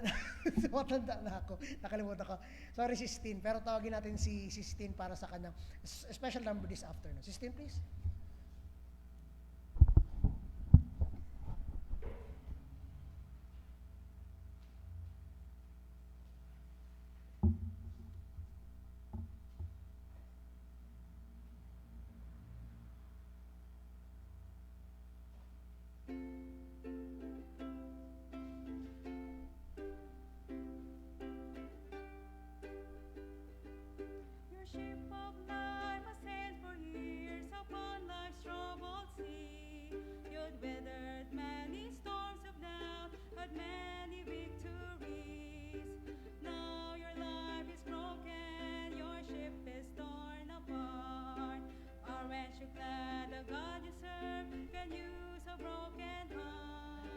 Tumatanda na. Tumatanda na ako. Nakalimutan ko. Sorry, Sistine. Pero tawagin natin si Sistine para sa kanyang special number this afternoon. Sistine, please. Your ship of life has sailed for years upon life's troubled sea. You'd weathered many storms of doubt, had many victories. Now your life is broken, your ship is torn apart. Aren't you glad the God you serve can use a broken heart?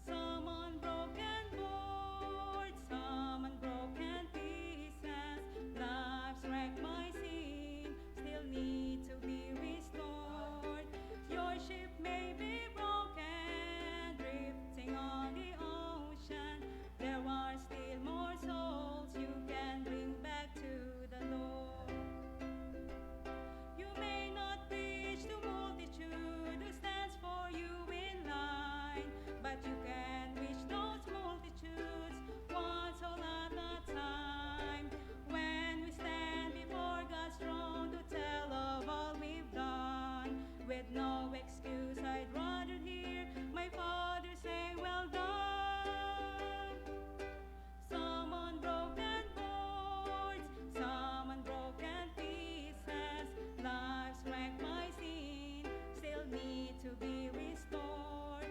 Some on broken boards, some on broken pieces. Life's wrecked my scene, still need to be restored. Your ship may be broken, drifting on the ocean. There are still more souls you can bring back to the Lord. You may not reach the multitude who stands for you in line, but you can reach those multitudes one soul at a time. When we stand before God's throne to tell of all we've done, with no excuse I'd rather hear my Father say, well done. Some on broken boards, some on broken pieces. Life's wrecked my scene, still need to be restored.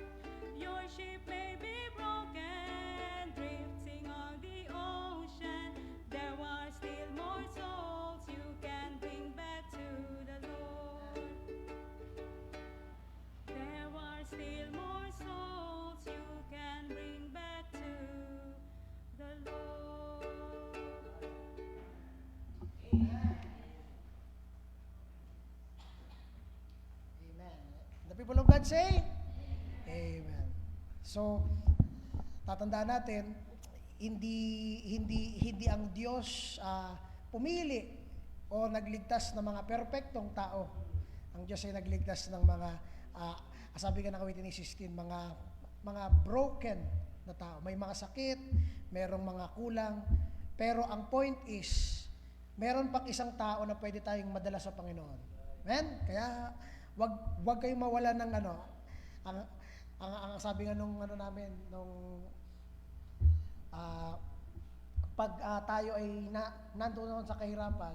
Your ship may be broken, drifting on the ocean. There are still more souls you can bring back to the Lord. There are still more souls you can bring back to the Lord. Amen. The people of God say? Amen. So, tatandaan natin, hindi ang Diyos pumili o nagligtas ng mga perpektong tao. Ang Diyos ay nagligtas ng mga sabi ka ng kawitin ni Sistine, mga broken na tao. May mga sakit, merong mga kulang, pero ang point is, meron pang isang tao na pwede tayong madala sa Panginoon. Amen? Kaya wag kayong mawala ng ang sabi nga nung namin nung pag tayo ay nandoon sa kahirapan,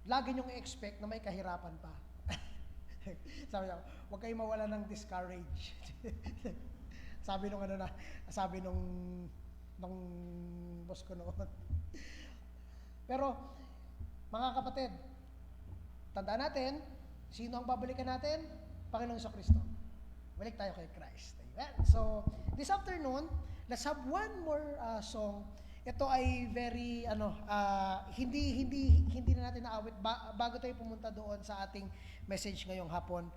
lagi niyong i-expect na may kahirapan pa. Sabi niya, huwag kayong mawala ng discourage. sabi nung boss ko noon. Pero mga kapatid, tandaan natin, sino ang babalikan natin? Panginoong Kristo. Balik tayo kay Christ. Amen. So, this afternoon, let's have one more song. Ito ay very hindi na natin naawit bago tayo pumunta doon sa ating message ngayong hapon.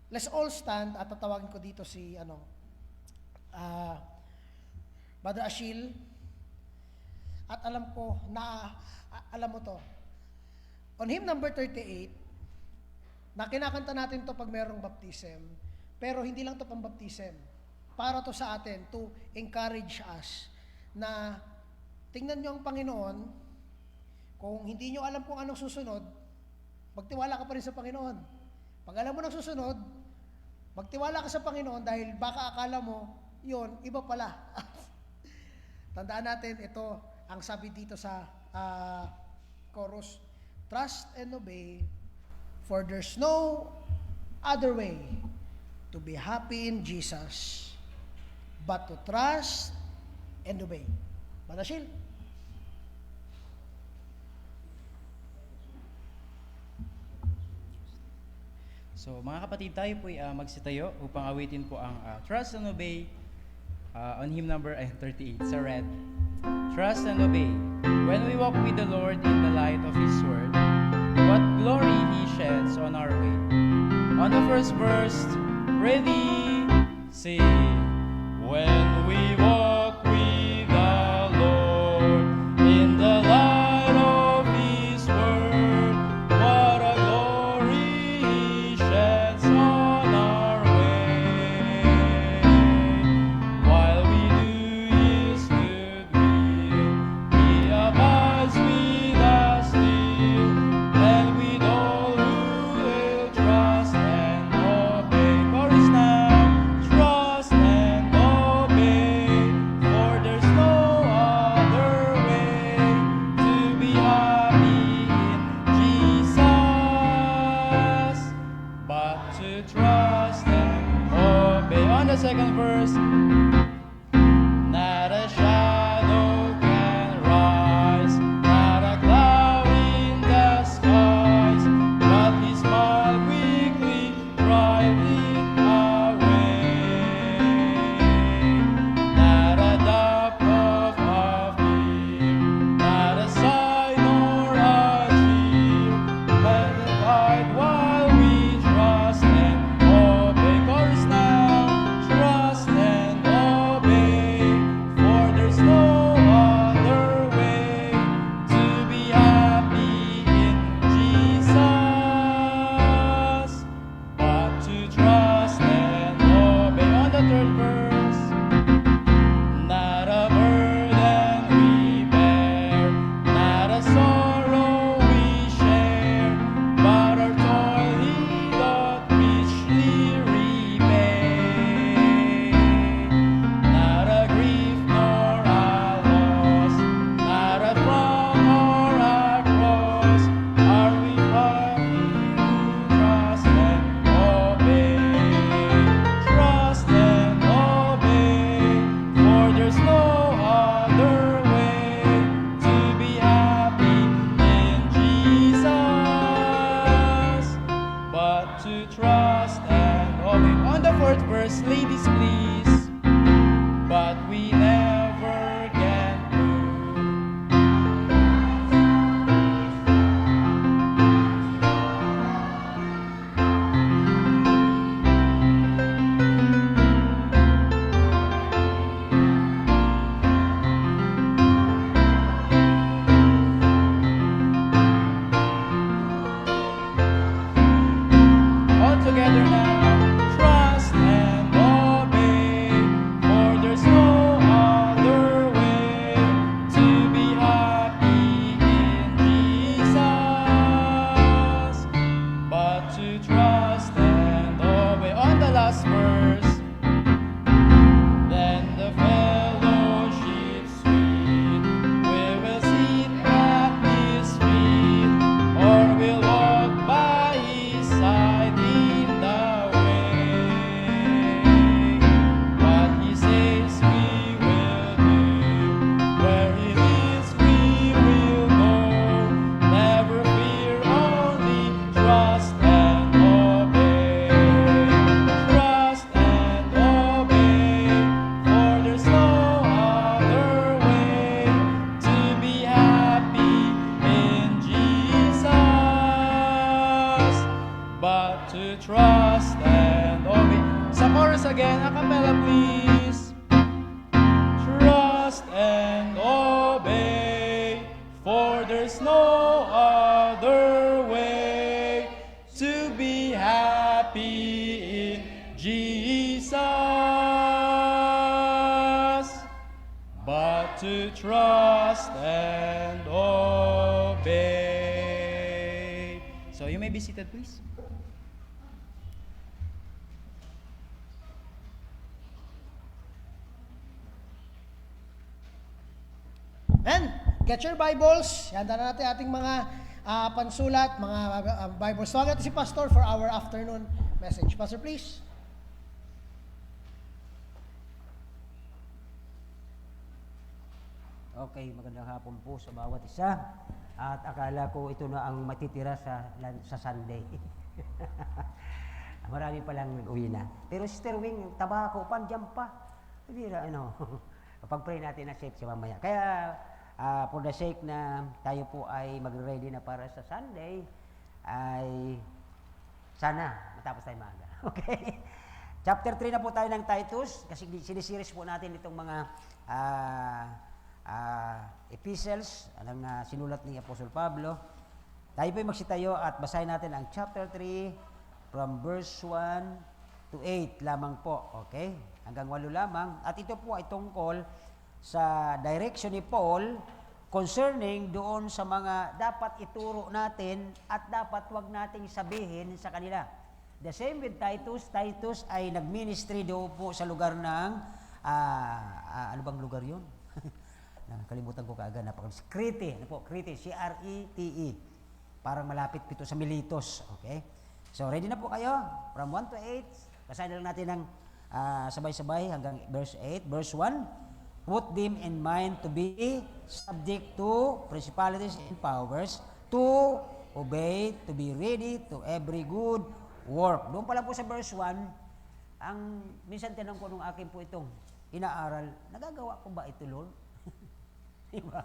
Let's all stand at tatawagin ko dito si Brother Ashil. At alam ko na alam mo to. On hymn number 38, na kinakanta natin to pag merong baptism, pero hindi lang to pang baptism. Para to sa atin to encourage us na tingnan nyo ang Panginoon. Kung hindi nyo alam kung anong susunod, magtiwala ka pa rin sa Panginoon. Pag alam mo nang susunod, magtiwala ka sa Panginoon dahil baka akala mo, yun, iba pala. Tandaan natin, ito ang sabi dito sa chorus, trust and obey, for there's no other way to be happy in Jesus but to trust and obey. Brother Shil. So mga kapatid, tayo po magsitayo upang awitin po ang Trust and Obey on hymn number 38 sa red. Trust and obey. When we walk with the Lord in the light of His Word, what glory He sheds on our way. On the first verse, ready, Sing. When we walk with the Lord in the light of His Word, what a glory He sheds on our way. While we do His good will, He abides with us still, and with all who will trust and obey. Chorus now. Trust and obey, for there's no other way to be happy in Jesus but to trust and obey. On the second verse, not a shadow can rise, not a cloud in the skies, but His smile quickly drive it away. Not a dap of fear, not a sign or a cheer, but a guide while we trust and obey. Chorus now, trust and obey, for there's no other way to be happy in Jesus but to trust and obey. On the third verse, not a burden we bear, not a sorrow we share, but our toil He doth richly repay. Not a grief nor a loss, not a frown or a cross, are we happy who trust and obey. Trust and obey, for there's no other way to be happy in Jesus but to trust and obey. On the fourth verse, ladies please, but we never can prove. All together now, trust and obey, for there's no other way to be happy in Jesus but to trust and obey. On the last verse, then the fellowship sweet, we will sit at His feet, or we'll walk by His side in the way. What He says we will do, where He leads we will go. Never fear, only trust and obey. Trust and obey, for there's no other way to be happy in Jesus but to trust and obey. Sa chorus again, a cappella please. Trust and obey, for there's no other way to be happy in Jesus but to trust and obey. So you may be seated please. And get your Bibles. Handa na natin ating mga pansulat, mga Bibles. Tawag natin si Pastor for our afternoon message. Pastor, please. Okay, magandang hapon po sa bawat isa. At akala ko ito na ang matitira sa Sunday. Marami palang nag-uwi na. Pero Sister Wing, tabako, pandiyan pa. Hindi na, pag-pray natin na safe siya mamaya. Kaya, for the sake na tayo po ay mag-ready na para sa Sunday, ay sana matapos tayo maaga. Okay? Chapter 3 na po tayo ng Titus, kasi sinisiris po natin itong mga epistles, sinulat ni Apostol Pablo. Tayo po magsitayo at basahin natin ang chapter 3 from verse 1 to 8 lamang po. Okay? Hanggang 8 lamang. At ito po ay tungkol sa direction ni Paul concerning doon sa mga dapat ituro natin at dapat wag nating sabihin sa kanila. The same with Titus. Titus ay nagministry doon po sa lugar ng, ano bang lugar yun? Nakalimutan ko kaagad. Crete. Ano po? Crete. C-R-E-T-E. Parang malapit pito sa Miletus. Okay? So, ready na po kayo? From 1 to 8. Basahin lang natin ng sabay-sabay hanggang verse 8. Verse 1. Put them in mind to be subject to principalities and powers, to obey, to be ready to every good work. Doon pa lang po sa verse 1, ang minsan tinanong ko nung akin po itong inaaral, nagagawa ko ba ito, Lord? Diba?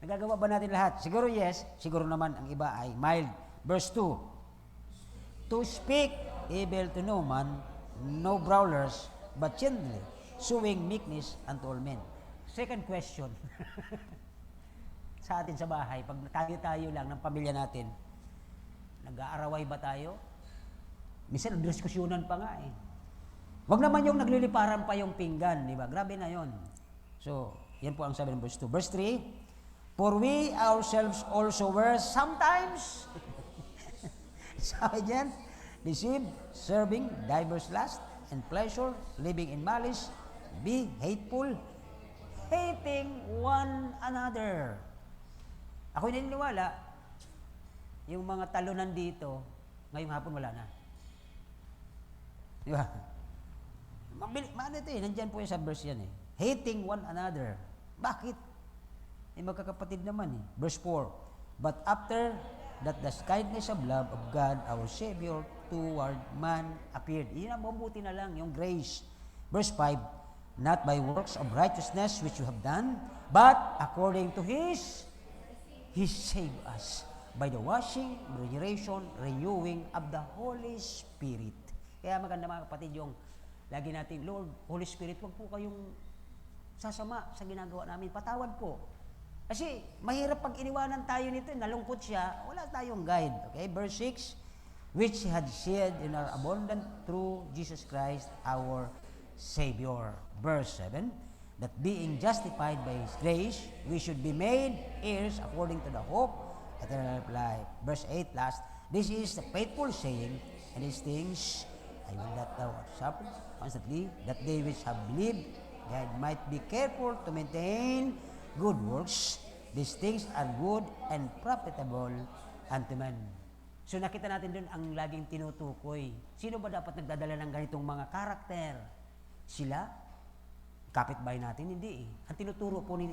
Nagagawa ba natin lahat? Siguro yes, siguro naman ang iba ay mild. Verse 2, to speak evil to no man, no brawlers, but gently, showing meekness unto all men. Second question. Sa atin sa bahay, pag tayo lang ng pamilya natin, nag-aaraway ba tayo? Minsan, diskusyonan pa nga eh. Wag naman yung nagliliparan pa yung pinggan, di ba? Grabe na yon. So, yan po ang sabi ng verse 2. Verse 3, for we ourselves also were sometimes, sabi dyan, deceived, serving diverse lust and pleasure, living in malice, be hateful, hating one another. Ako naniniwala, yung mga talunan dito, ngayong hapon wala na. Di ba? Maano ito eh, nandyan po yung sa verse yan eh. Hating one another. Bakit? Eh magkakapatid naman eh. Verse 4, but after that the kindness of love of God, our Savior, toward man appeared. Yun ang mabuti na lang, yung grace. Verse 5, not by works of righteousness which you have done, but according to His, He saved us by the washing, regeneration, renewing of the Holy Spirit. Kaya maganda mga kapatid yung lagi natin, Lord, Holy Spirit, wag po kayong sasama sa ginagawa namin. Patawad po. Kasi mahirap pag iniwanan tayo nito, nalungkot siya, wala tayong guide. Okay, verse 6, which He had shed in our abundant through Jesus Christ our Savior. Verse 7, that being justified by His grace, we should be made heirs according to the hope of eternal life. Verse 8, last, this is the faithful saying, and these things I will not thou suffer constantly, that they which have believed, God might be careful to maintain good works. These things are good and profitable unto man. So nakita natin dun ang laging tinutukoy. Sino ba dapat nagdadala ng ganitong mga karakter? Sila? Kapitbahay natin? Hindi eh. Ang tinuturo po ni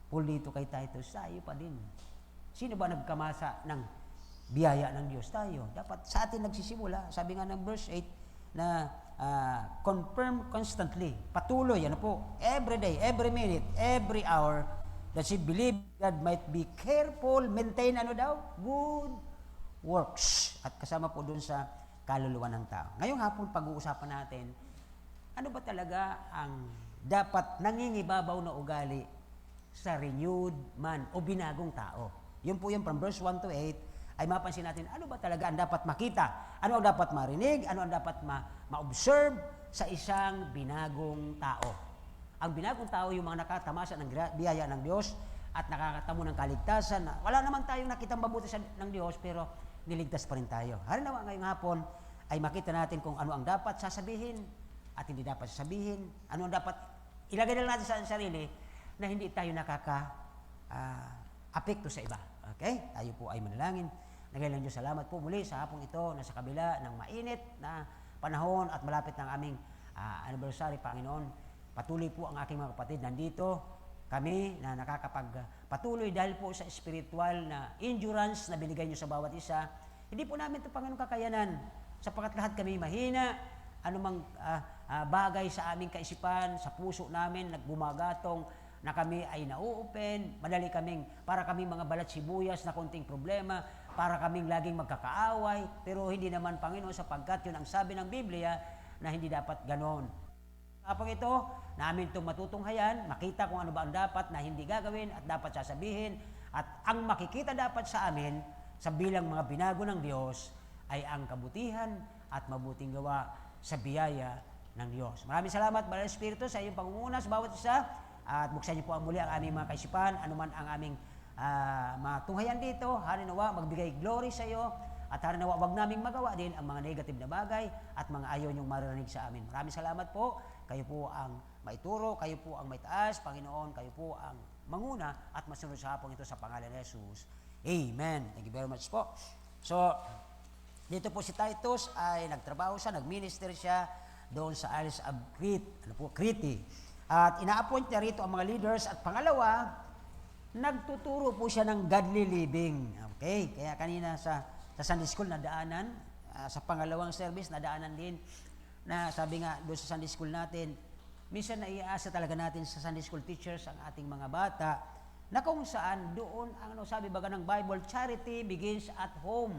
Paul dito kay Titus, tayo pa din. Sino ba nagkamasa ng biyaya ng Diyos? Tayo. Dapat sa atin nagsisimula. Sabi nga ng verse 8 na confirm constantly. Patuloy. Ano po? Every day, every minute, every hour that she believe God might be careful, maintain ano daw? Good works. At kasama po dun sa kaluluwa ng tao. Ngayong hapon pag-uusapan natin, ano ba talaga ang dapat nangingibabaw na ugali sa renewed man o binagong tao? Yun po yung from verse 1 to 8 ay mapansin natin ano ba talaga ang dapat makita, ano ang dapat marinig, ano ang dapat ma-observe sa isang binagong tao. Ang binagong tao yung mga nakatamasa ng biyaya ng Diyos at nakakatamo ng kaligtasan. Wala naman tayong nakitang mabuti ng Diyos pero niligtas pa rin tayo. Halimbawa ngayong hapon ay makita natin kung ano ang dapat sasabihin at hindi dapat sasabihin, ano ang dapat ilagay na natin sa sarili na hindi tayo apekto sa iba. Okay? Tayo po ay manalangin. Nagaylang Diyos, salamat po muli sa hapong ito na sa kabila ng mainit na panahon at malapit ng aming anniversary, Panginoon. Patuloy po ang aking mga kapatid. Nandito kami na nakakapagpatuloy dahil po sa spiritual na endurance na binigay niyo sa bawat isa. Hindi po namin ito, Panginoon, kakayanan sapagkat lahat kami mahina, anumang bagay sa aming kaisipan, sa puso namin, nagbumagatong, na kami ay nauopen, madali kaming, para kaming mga balat sibuyas na konting problema, para kaming laging magkakaaway, pero hindi naman, Panginoon, sapagkat yun ang sabi ng Biblia, na hindi dapat ganon. Kapag ito, namin itong matutunghayan, makita kung ano ba ang dapat na hindi gagawin at dapat sasabihin. At ang makikita dapat sa amin, sa bilang mga binago ng Diyos, ay ang kabutihan at mabuting gawa sa biyaya ng Diyos. Maraming salamat, Banal na Espiritu, sa iyong pangunguna sa bawat isa. At buksan niyo po ang muli ang aming mga kaisipan, anuman ang aming matunghayan dito. Harinawa, magbigay glory sa iyo. At harinawa, wag naming magawa din ang mga negative na bagay at mga ayaw niyong maririnig sa amin. Maraming salamat po. Kayo po ang maituro, kayo po ang maitaas, Panginoon, kayo po ang manguna at masunod sa hapong ito sa pangalan ni Jesus. Amen. Thank you very much po. So, dito po si Titus ay nagtrabaho siya, nag-minister siya doon sa Isles of Crete. At ina-appoint niya rito ang mga leaders. At pangalawa, nagtuturo po siya ng godly living. Okay? Kaya kanina sa Sunday School nadaanan, sa pangalawang service nadaanan din, na sabi nga doon sa Sunday School natin, minsan naiaasa talaga natin sa Sunday School teachers ang ating mga bata, na kung saan doon, ang sabi baga ng Bible, charity begins at home.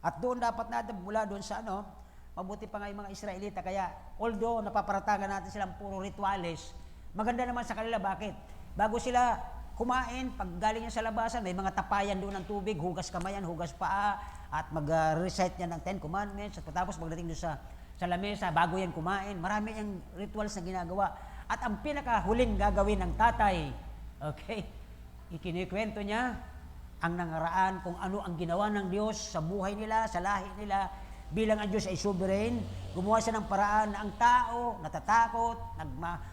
At doon dapat natin mula doon sa mabuti pa nga yung mga Israelita. Kaya although napaparatangan natin silang puro rituales, maganda naman sa kanila. Bakit? Bago sila kumain, pag galing sa labasan, may mga tapayan doon ng tubig, hugas kamayan, hugas paa, at mag-recite niya ng 10 Commandments. At tapos pagdating doon sa lamesa, bago yan kumain, marami yung rituals na ginagawa. At ang pinakahuling gagawin ng tatay, okay, ikinikwento niya ang nangaraan kung ano ang ginawa ng Diyos sa buhay nila, sa lahi nila, bilang ang Diyos ay sovereign. Gumawa siya ng paraan na ang tao natatakot,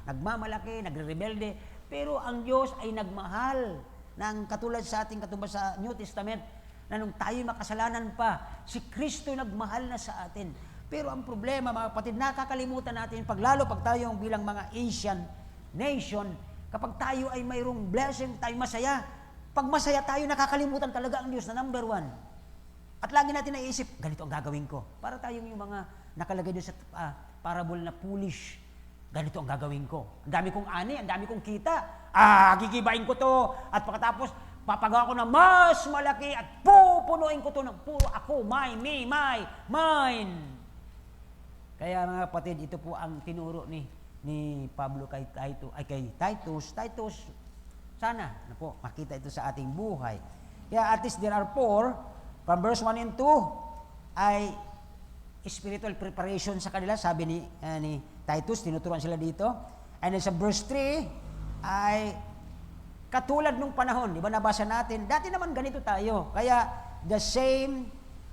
nagmamalaki, nagre-rebelde, pero ang Diyos ay nagmahal ng katulad sa ating katulad sa New Testament, na nung tayo makasalanan pa, si Kristo nagmahal na sa atin. Pero ang problema, mga kapatid, nakakalimutan natin, pag tayo bilang mga Asian nation, kapag tayo ay mayroong blessing, tayo masaya. Pag masaya tayo, nakakalimutan talaga ang Diyos na number one. At lagi natin naisip, ganito ang gagawin ko. Para tayong yung mga nakalagay doon sa parable na foolish. Ganito ang gagawin ko. Ang dami kong ani, ang dami kong kita. Gigibain ko to. At pagkatapos, papagawa ko na mas malaki at pupunuin ko to ng puro ako, me, mine. Kaya mga kapatid, ito po ang tinuro ni Pablo kay Titus. Titus, sana makita ito sa ating buhay. Kaya at least there are 4, from verse 1 and 2, ay spiritual preparation sa kanila, sabi ni Titus, tinuturuan sila dito. And then sa verse 3, ay katulad nung panahon, di ba nabasa natin, dati naman ganito tayo. Kaya the same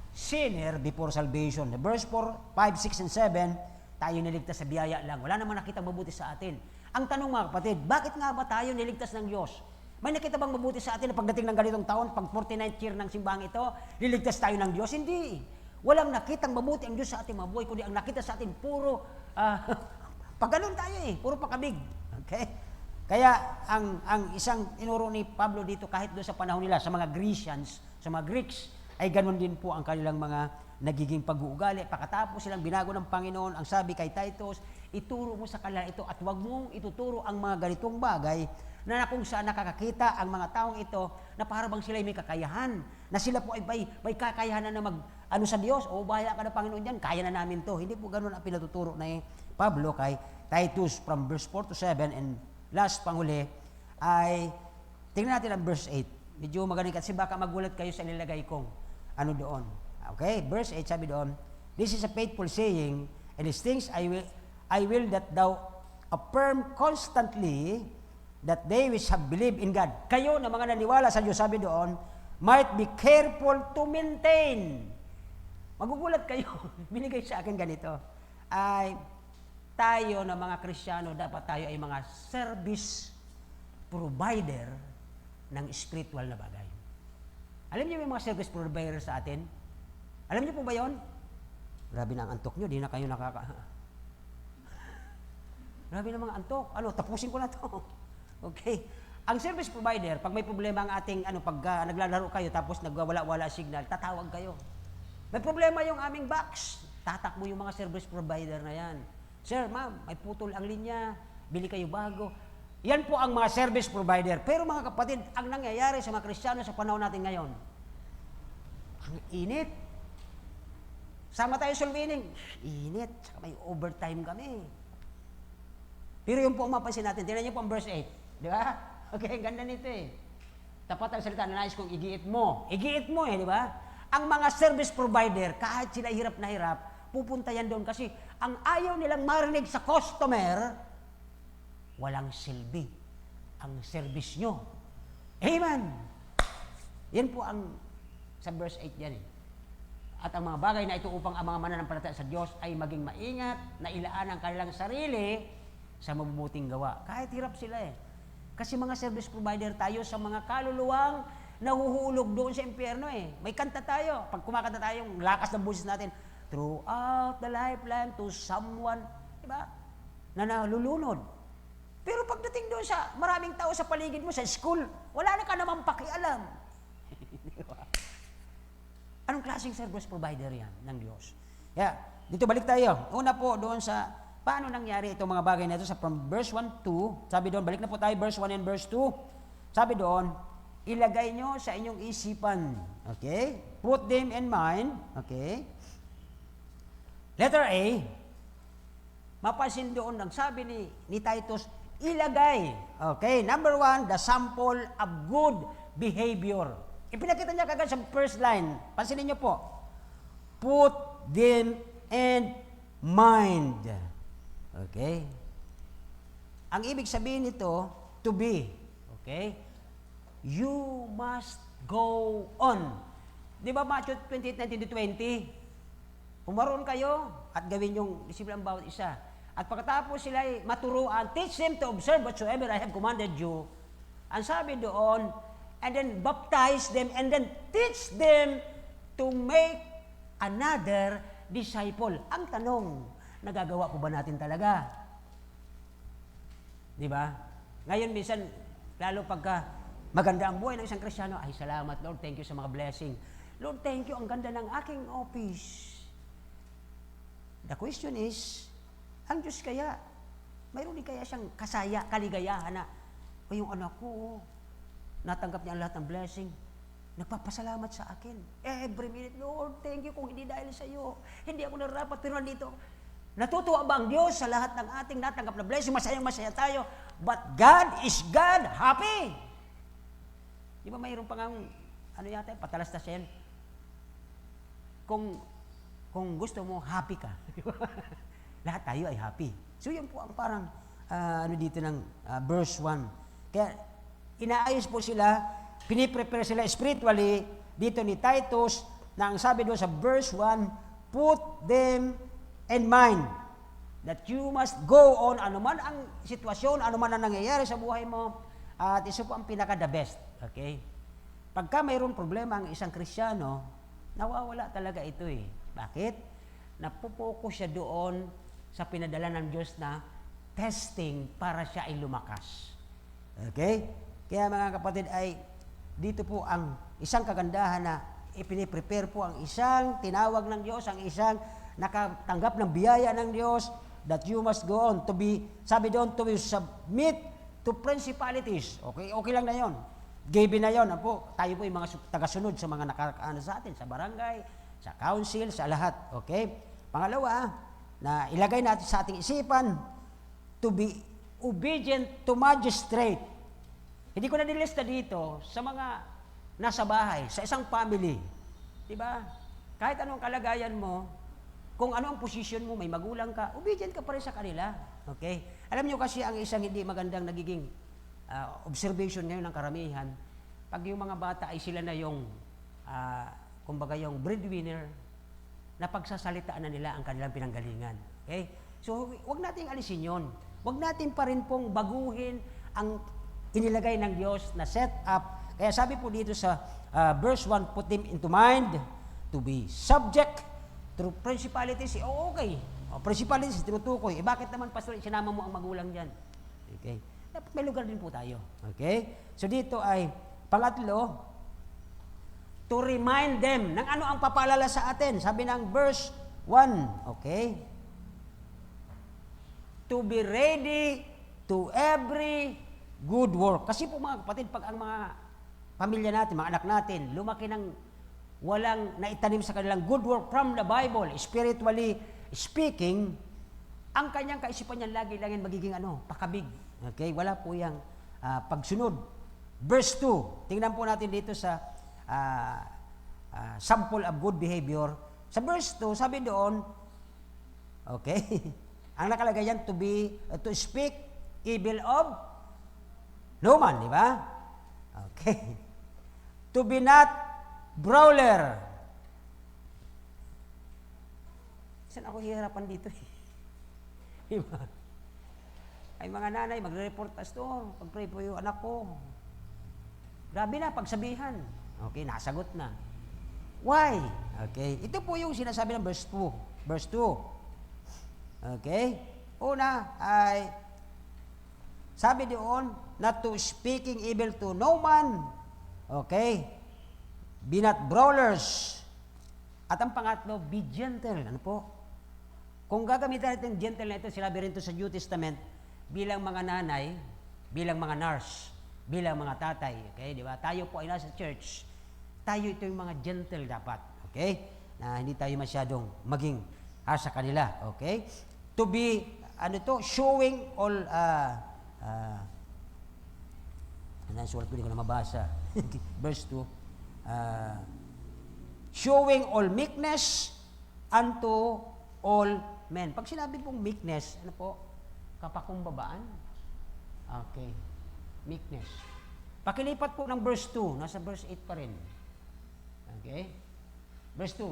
sinner before salvation. Verse 4, 5, 6, and 7, tayo niligtas sa biyaya lang. Wala naman nakita mabuti sa atin. Ang tanong mga kapatid, bakit nga ba tayo niligtas ng Diyos? May nakita bang mabuti sa atin na pagdating ng ganitong taon, pag 49th year ng simbahang ito, niligtas tayo ng Diyos? Hindi. Walang nakitang mabuti ang Diyos sa ating mga buhay, kundi ang nakita sa atin puro, pag ganun tayo puro pakabig. Okay? Kaya ang isang inuro ni Pablo dito, kahit doon sa panahon nila, sa mga Grecians, sa mga Greeks, ay ganun din po ang kanilang mga nagiging pag-uugali. Pagkatapos silang binago ng Panginoon, ang sabi kay Titus, ituro mo sa kanila ito at huwag mong ituturo ang mga ganitong bagay na kung saan nakakakita ang mga taong ito na para bang sila may kakayahan, na sila po ay may kakayahan na sa Diyos, o bahala ka na Panginoon dyan, kaya na namin to. Hindi po ganun ang pinatuturo na Pablo kay Titus from verse 4 to 7, and last panghuli ay tingnan natin ang verse 8. Medyo magaling kasi baka magulat kayo sa nilagay kong doon. Okay, verse 8 sabi doon, this is a faithful saying, and these things I will that thou affirm constantly that they which have believed in God. Kayo na mga naniwala sa Diyos, sabi doon, might be careful to maintain. Magugulat kayo, binigay sa akin ganito, ay tayo na mga Kristiyano, dapat tayo ay mga service provider ng spiritual na bagay. Alam niyo may mga service provider sa atin? Alam niyo po ba yon? Grabe na ang antok niyo, di na kayo Grabe na mga antok. Tapusin ko na to. Okay. Ang service provider, pag may problema ang ating, pag naglalaro kayo tapos nagwawala-wala signal, tatawag kayo. May problema yung aming box, tatakbo yung mga service provider na yan. Sir, ma'am, may putol ang linya, bili kayo bago. Yan po ang mga service provider. Pero mga kapatid, ang nangyayari sa mga Kristiyano sa panahon natin ngayon, ang init. Sama tayo sa winning. Init, saka may overtime kami. Pero yung po ang mapansin natin, tingnan niyo po ang verse 8. Di ba? Okay, ganda nito eh. Tapat ang salita na nais kong igiit mo. Igiit mo eh, di ba? Ang mga service provider, kahit sila hirap na hirap, pupunta yan doon kasi ang ayaw nilang marinig sa customer, walang silbi ang service nyo. Amen! Yan po ang sa verse 8 yan eh. At ang mga bagay na ito upang ang mga mananampalataya sa Diyos ay maging maingat na ilaan ang kanilang sarili sa mabubuting gawa. Kahit hirap sila eh. Kasi mga service provider tayo sa mga kaluluwang nahuhulog doon sa impyerno eh. May kanta tayo. Pag kumakanta tayo, yung lakas ng boses natin, throughout the lifeline to someone, diba? Na nalulunod. Pero pagdating doon sa maraming tao sa paligid mo, sa school, wala na ka namang pakialam. Diba? Anong klaseng service provider yan ng Diyos? Yeah. Dito balik tayo. Una po doon sa paano nangyari itong mga bagay na ito sa from verse 1 to, sabi doon, balik na po tayo verse 1 and verse 2. Sabi doon, ilagay nyo sa inyong isipan. Okay? Put them in mind. Okay? Letter A, mapasin doon, nagsabi ni Titus, ilagay. Okay? Number 1, the sample of good behavior. Ipinakita niya kagad sa first line. Pansinin niyo po. Put them in mind. Okay? Ang ibig sabihin nito, to be. Okay? You must go on. Di ba Matthew 28:19-20? Pumaroon kayo at gawin yung disiplina ang bawat isa. At pagkatapos sila ay maturuan, teach them to observe whatsoever I have commanded you. Ang sabi doon, and then baptize them and then teach them to make another disciple. Ang tanong, nagagawa po ba natin talaga? Di ba? Ngayon minsan, lalo pagka maganda ang buhay ng isang Kristiyano, ay salamat Lord, thank you sa mga blessing. Lord, thank you, ang ganda ng aking office. The question is, ang Diyos kaya, mayroon din kaya siyang kaligayahan na, o yung anak ko, natanggap niya ang lahat ng blessing, nagpapasalamat sa akin. Every minute, Lord, thank you kung hindi dahil sa iyo. Hindi ako narapat, pero nandito. Natutuwa ba ang Diyos sa lahat ng ating natanggap na blessing? Masayang-masaya tayo. But God is God, happy. Di ba mayroon pa nga, ano yata, patalastas yan? Kung gusto mo, happy ka. Lahat tayo ay happy. So yun po ang parang, ano dito ng verse 1. Kaya, inaayos po sila, piniprepare sila spiritually, dito ni Titus, na ang sabi doon sa verse 1, put them in mind that you must go on, anuman ang sitwasyon, anuman ang nangyayari sa buhay mo, at isa po ang pinaka-the best. Okay? Pagka mayroong problema ang isang Kristiyano, nawawala talaga ito eh. Bakit? Napopokus siya doon sa pinadala ng Diyos na testing para siya ay lumakas. Okay? Kaya mga kapatid ay dito po ang isang kagandahan na ipiniprepare po ang isang tinawag ng Diyos, ang isang nakatanggap ng biyaya ng Diyos, that you must go on to be, sabi doon, to be submit to principalities. Okay? Okay lang na yon. Given na yon. Po, tayo po yung mga tagasunod sa mga nakakaano sa atin, sa barangay, sa council, sa lahat. Okay? Pangalawa, na ilagay natin sa ating isipan, to be obedient to magistrate. Hindi ko na nilista dito sa mga nasa bahay, sa isang family. Diba? Kahit anong kalagayan mo, kung ano ang posisyon mo, may magulang ka, obedient ka pa rin sa kanila. Okay? Alam niyo kasi ang isang hindi magandang nagiging observation ngayon ng karamihan, pag yung mga bata ay sila na yung, kumbaga yung breadwinner, na pagsasalitaan na nila ang kanilang pinanggalingan. Okay? So, huwag nating alisin yun. Huwag natin pa rin pong baguhin ang inilagay ng Diyos na set up. Kaya sabi po dito sa verse 1, put them into mind to be subject to principalities. Okay. Principalities, tinutukoy. Bakit naman, Pastor, sinama mo ang magulang dyan? Okay. Dapat may lugar din po tayo. Okay? So dito ay, pangatlo, to remind them ng ano ang papaalala sa atin. Sabi ng verse 1, okay? To be ready to every good work. Kasi po mga kapatid, pag ang mga pamilya natin, mga anak natin, lumaki ng walang naitanim sa kanilang good work from the Bible, spiritually speaking, ang kanyang kaisipan niyan lagi lang yan magiging pakabig. Okay? Wala po yang pagsunod. Verse 2. Tingnan po natin dito sa sample of good behavior. Sa verse 2, sabi doon, okay, ang nakalagay yan, to speak evil of no man, di ba? Okay. To be not brawler. Saan ako hihirapan dito? Diba? Ay mga nanay, magre-report pastor, pag-pray po yung anak ko. Grabe na, pagsabihan. Okay, nasagot na. Why? Okay, ito po yung sinasabi ng verse 2. Verse 2. Okay? Una ay, sabi doon, not to speaking evil to no man. Okay? Be not brawlers. At ang pangatlo, be gentle. Ano po? Kung gagamitan natin gentle na ito, sinabi rin ito sa New Testament, bilang mga nanay, bilang mga nurse, bilang mga tatay. Okay? Di ba? Tayo po ay nasa church. Tayo ito yung mga gentle dapat. Okay? Na hindi tayo masyadong maging sa kanila. Okay? To be, showing all, sulat ko, hindi ko na mabasa. Verse 2. Showing all meekness unto all men. Pag sinabi pong meekness, ano po? Kapakumbabaan. Okay. Meekness. Pakilipat po ng verse 2. Nasa verse 8 pa rin. Okay? Verse 2.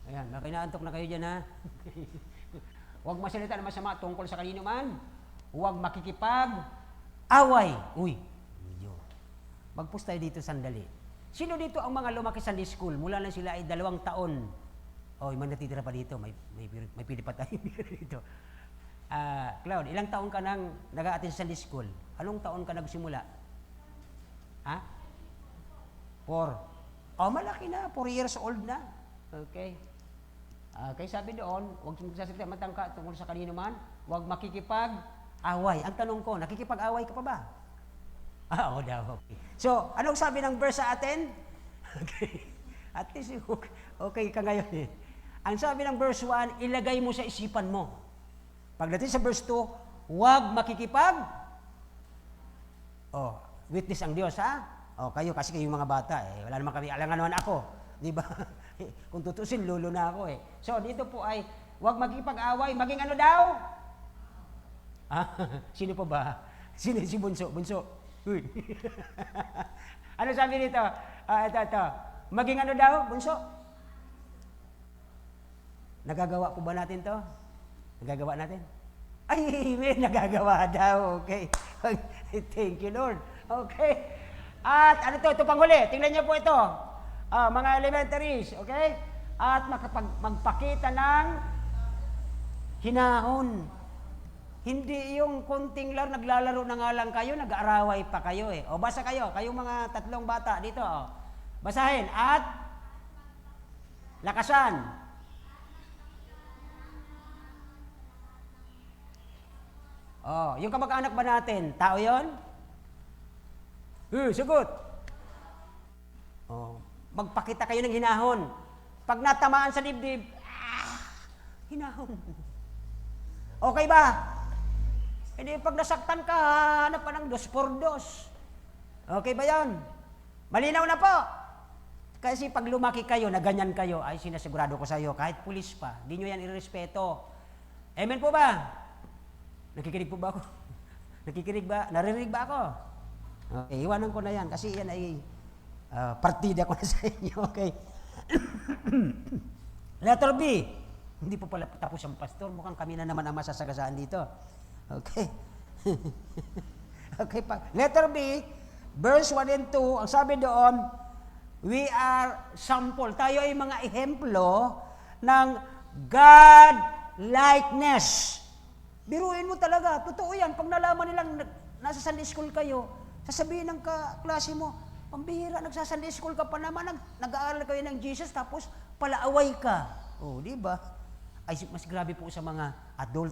Ayan, nakinaantok na kayo dyan, ha? Huwag masalita na masama tungkol sa kanino man. Huwag makikipag-away. Uy, medyo. Mag-pause tayo dito sandali. Sino dito ang mga lumaki sa Sunday school? Mula lang sila ay 2 taon. Oh, may natitira pa dito. May pili pa tayo dito. Cloud, ilang taon ka nang nag-a-attend sa Sunday school? Anong taon ka nagsimula? Ha? 4. Oh, malaki na. 4 years old na. Okay. Kaya sabi doon, huwag magsasalita matangka tungkol sa kanino man, huwag makikipag-away. Ang tanong ko, nakikipag-away ka pa ba? Oo daw. Okay. So, anong sabi ng verse sa atin? Okay. At least, okay ka ngayon eh. Ang sabi ng verse 1, ilagay mo sa isipan mo. Pagdating sa verse 2, huwag witness ang Diyos, ha? Kayo, kasi kayong mga bata, wala naman kami, alangan naman ako. Di ba? Kung tutusin, lulo na ako eh. So, dito po ay, huwag makikipag-away, maging ano daw? Sino pa ba? Sino si Bunso? Bunso. Uy. Ano sabi dito? Ito. Maging ano daw, Bunso? Nagagawa po ba natin to? Nagagawa natin? Ay, may nagagawa daw. Okay. Thank you, Lord. Okay. At ano to? Ito panghuli. Tingnan niyo po ito. Mga elementaries. Okay? At magpakita ng hinahon. Hindi yung konting lang naglalaro na nga lang kayo, nag-aaraway pa kayo eh. O basa kayo, kayong mga 3 bata dito. Basahin. At lakasan. Yung kamag-anak ba natin, tao yon? Sagot. Magpakita kayo ng hinahon. Pag natamaan sa dibdib, hinahon. Okay ba? Hindi, pag nasaktan ka, hanap pa ng 2x2. Okay ba yan? Malinaw na po. Kasi pag lumaki kayo, na ganyan kayo, ay sinasigurado ko sa iyo, kahit pulis pa, di nyo yan irespeto. Amen po ba? Nakikinig po ba ako? Nakikinig ba? Naririnig ba ako? Okay, iwanan ko na yan kasi yan ay partida ko na sa inyo. Okay. Letter B. Hindi po pala tapos ang pastor. Mukhang kami na naman ang masasagasaan dito. Okay. Okay pa. Letter B, verse 1 and 2, ang sabi doon, we are sample. Tayo ay mga ehemplo ng God-likeness. Biruin mo talaga. Totoo yan. Pag nalaman nilang nasa Sunday school kayo, sasabihin ng kaklase mo, pambihira, nagsa-Sunday school ka pa naman, nag-aaral kayo ng Jesus, tapos palaaway ka. Di ba? Ay, mas grabe po sa mga adult.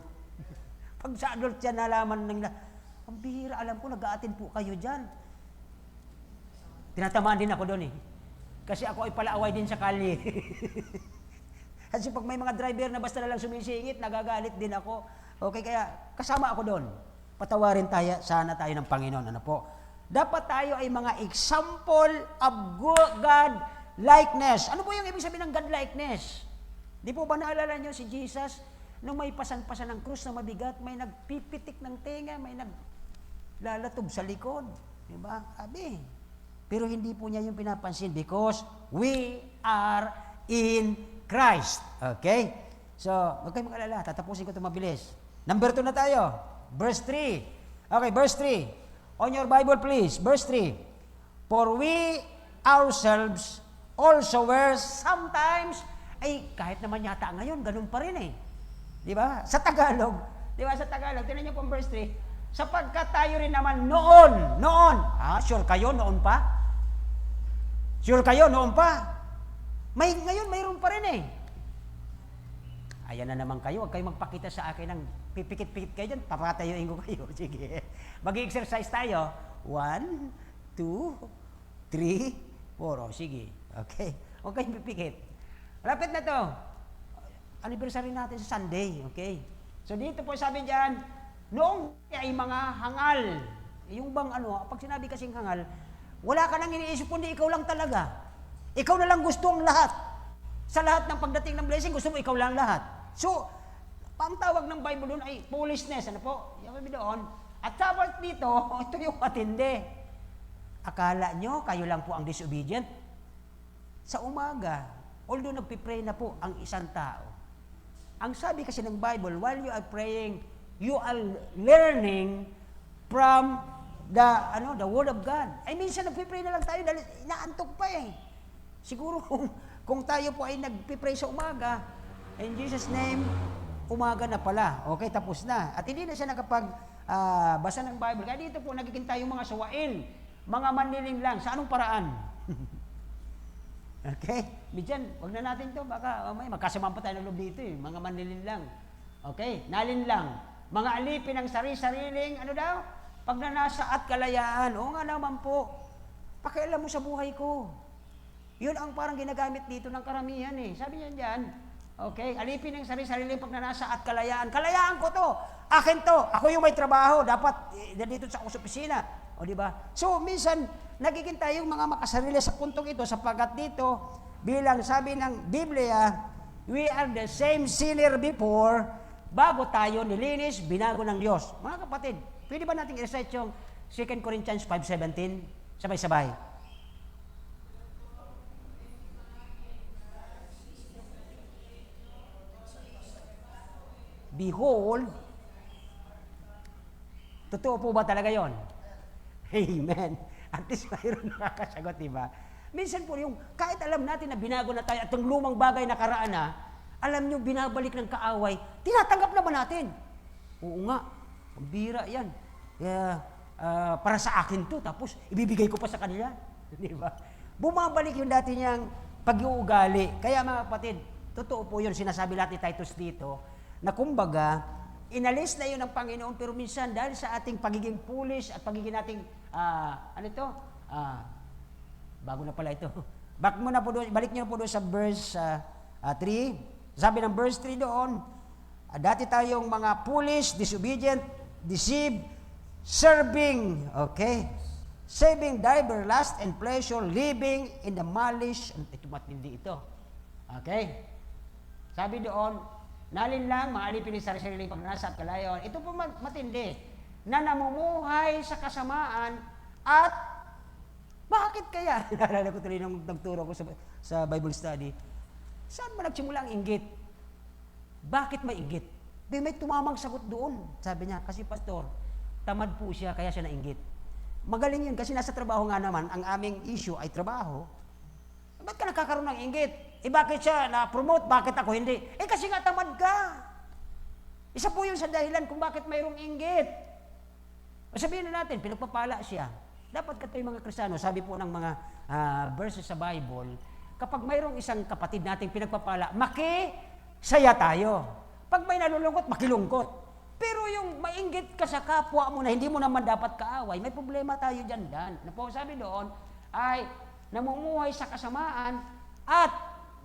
Pag sa adult yan, nalaman nila, pambihira, alam ko, nag-a-attend po kayo dyan. Tinatamaan din ako doon eh. Kasi ako ay palaaway din sa kalye. Kasi pag may mga driver na basta na lang sumisingit, nagagalit din ako. Okay, kaya kasama ako doon. Patawarin tayo, sana tayo ng Panginoon. Ano po? Dapat tayo ay mga example of God likeness. Ano po yung ibig sabihin ng God likeness? Di po ba naalala nyo si Jesus? Nung may pasan-pasan ng krus na mabigat, may nagpipitik ng tenga, may naglalatob sa likod. Di ba? Abi. Pero hindi po niya yung pinapansin because we are in Christ. Okay? So, huwag kayong mag-alala. Tatapusin ko ito mabilis. Number 2 na tayo. Verse 3. Okay, verse 3. On your Bible, please. Verse 3. For we ourselves also were sometimes, ay kahit naman yata ngayon, ganun pa rin eh. Di ba? Sa Tagalog, tinan niyo po ang verse 3. Sapagkat tayo rin naman noon. Sure kayo, noon pa? Sure kayo, noon pa? Ngayon, mayroon pa rin eh. Ayan na naman kayo, huwag kayo magpakita sa akin ng pipikit-pikit kayo dyan, papatayuin ko kayo. Sige. Mag-exercise tayo. 1, 2, 3, 4. O, sige. Okay. Huwag kayong pipikit. Lapit na to. Anniversary natin sa Sunday. Okay. So dito po sabi diyan, noong ay mga hangal. Yung bang pag sinabi kasing hangal, wala ka nang iniisip kundi ikaw lang talaga. Ikaw na lang gusto ang lahat. Sa lahat ng pagdating ng blessing, gusto mo ikaw lang lahat. So, ang tawag ng Bible doon ay foolishness. Ano po? Yung sabi doon. At tapos dito, ito yung matindi. Akala nyo, kayo lang po ang disobedient? Sa umaga, although nagpipray na po ang isang tao, ang sabi kasi ng Bible, while you are praying, you are learning from the Word of God. Ay minsan nagpipray na lang tayo dahil inaantok pa eh. Siguro kung tayo po ay nagpipray sa umaga, in Jesus' name, umaga na pala. Okay, tapos na. At hindi na siya basa ng Bible. Kaya dito po nagiging tayong mga sawain, mga manliling lang. Sa anong paraan? Okay? Bidyan, wag na natin to. Baka may magkasamaan pa tayo ng loob dito eh. Mga manlilin lang. Okay? Nalin lang. Mga alipin ng sari-sariling, pagnanasa at kalayaan. Oo nga naman po. Pakialam mo sa buhay ko. Yun ang parang ginagamit dito ng karamihan eh. Sabi niya dyan, okay? Alipin ng sari-sariling pagnanasa at kalayaan. Kalayaan ko to. Akin to. Ako yung may trabaho. Dapat dito sa opisina. O di ba? So, minsan, nagiging tayong mga makasarili sa puntong ito sapagkat dito, bilang sabi ng Biblia, we are the same sinner before, bago tayo nilinis, binago ng Diyos. Mga kapatid, pwede ba natin i-recite yung 2 Corinthians 5:17? Sabay-sabay. Behold, totoo po ba talaga yon? Amen. At least mayroon nakakasagot, diba? Minsan po yung, kahit alam natin na binago na tayo at yung lumang bagay na karaan na, alam nyo, binabalik ng kaaway, tinatanggap na ba natin? Oo nga, bira yan. Kaya, para sa akin to, tapos ibibigay ko pa sa kanila. Diba? Bumabalik yung dati niyang pag-uugali. Kaya mga kapatid, totoo po yun, sinasabi natin Titus dito, na kumbaga, inalis na yun ng Panginoon, pero minsan dahil sa ating pagiging foolish at pagiging nating, bago na pala ito. Balik niyo po doon sa verse 3. Sabi ng verse 3 doon, dati tayong mga foolish, disobedient, deceived, serving, okay? Saving diverse lust and pleasure, living in the malice. Ito matindi ito. Okay? Sabi doon, nalin lang, maalipin sa sariling pagnanasa at kalayon. Ito po matindi, na namumuhay sa kasamaan at bakit kaya? Naalala ko tuloy nung nagturo ko sa Bible study. Saan ba nagsimula ang inggit? Bakit may inggit? May tumamang sagot doon. Sabi niya, kasi pastor, tamad po siya, kaya siya nainggit. Magaling yun, kasi nasa trabaho nga naman, ang aming issue ay trabaho. Ba't ka nakakaroon ng inggit? Bakit siya na-promote? Bakit ako hindi? Kasi nga tamad ka. Isa po yun sa dahilan kung bakit mayroong inggit. O sabihin na natin, pinagpapala siya. Dapat ka tayo mga Kristiyano, sabi po ng mga verses sa Bible, kapag mayroong isang kapatid nating pinagpapala, makisaya tayo. Pag may nalulungkot, makilungkot. Pero yung mainggit ka sa kapwa mo na hindi mo naman dapat kaaway, may problema tayo dyan. Ano po sabi doon, ay namumuhay sa kasamaan at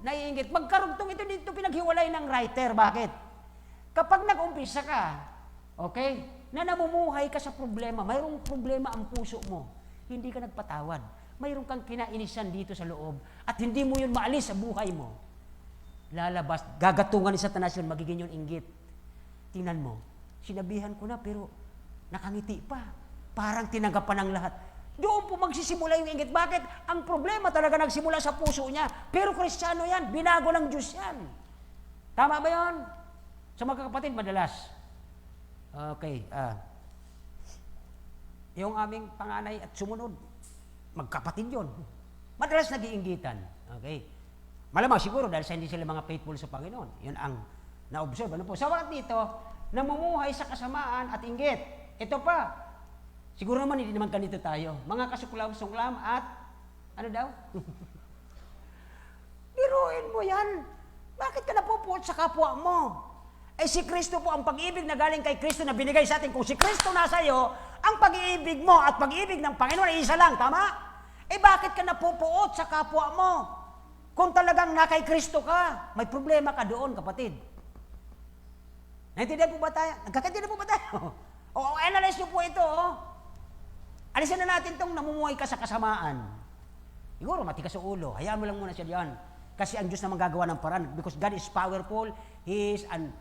naiinggit. Magkarugtong ito dito pinaghiwalay ng writer. Bakit? Kapag nag-umpisa ka, okay, na namumuhay ka sa problema, mayroong problema ang puso mo, hindi ka nagpatawad. Mayroon kang kinainisan dito sa loob at hindi mo yun maalis sa buhay mo. Lalabas, gagatungan ni Satanas yun, magiging yun inggit. Tingnan mo, sinabihan ko na pero nakangiti pa. Parang tinanggap pa ng lahat. Doon po magsisimula yung inggit. Bakit? Ang problema talaga nagsimula sa puso niya. Pero Kristiyano yan, binago ng Diyos yan. Tama ba yun? Sa mga kapatid, madalas. Okay, yung aming panganay at sumunod, magkapatid yun. Madalas nag-iinggitan. Okay? Malamang siguro dahil sa hindi sila mga faithful sa Panginoon. Yun ang na-observe. Ano po? Sa wakat dito, namumuhay sa kasamaan at inggit. Ito pa, siguro naman hindi naman ganito tayo. Mga kasuklam-suklam at, ano daw? Biruin mo yan. Bakit ka napupuot sa kapwa mo? Eh si Kristo po, ang pag-ibig na galing kay Kristo na binigay sa atin. Kung si Kristo nasa iyo, ang pag-ibig mo at pag-ibig ng Panginoon ay isa lang, tama? Eh bakit ka napupuot sa kapwa mo? Kung talagang na kay Kristo ka, may problema ka doon, kapatid. Naintindihan po ba tayo? Nagkakaintindihan po ba tayo? O analyze nyo po ito, alisin na natin itong namumuhay ka sa kasamaan. Siguro, matikas sa ulo. Hayaan mo lang muna siya diyan. Kasi ang Diyos naman gagawa ng paraan. Because God is powerful. He is an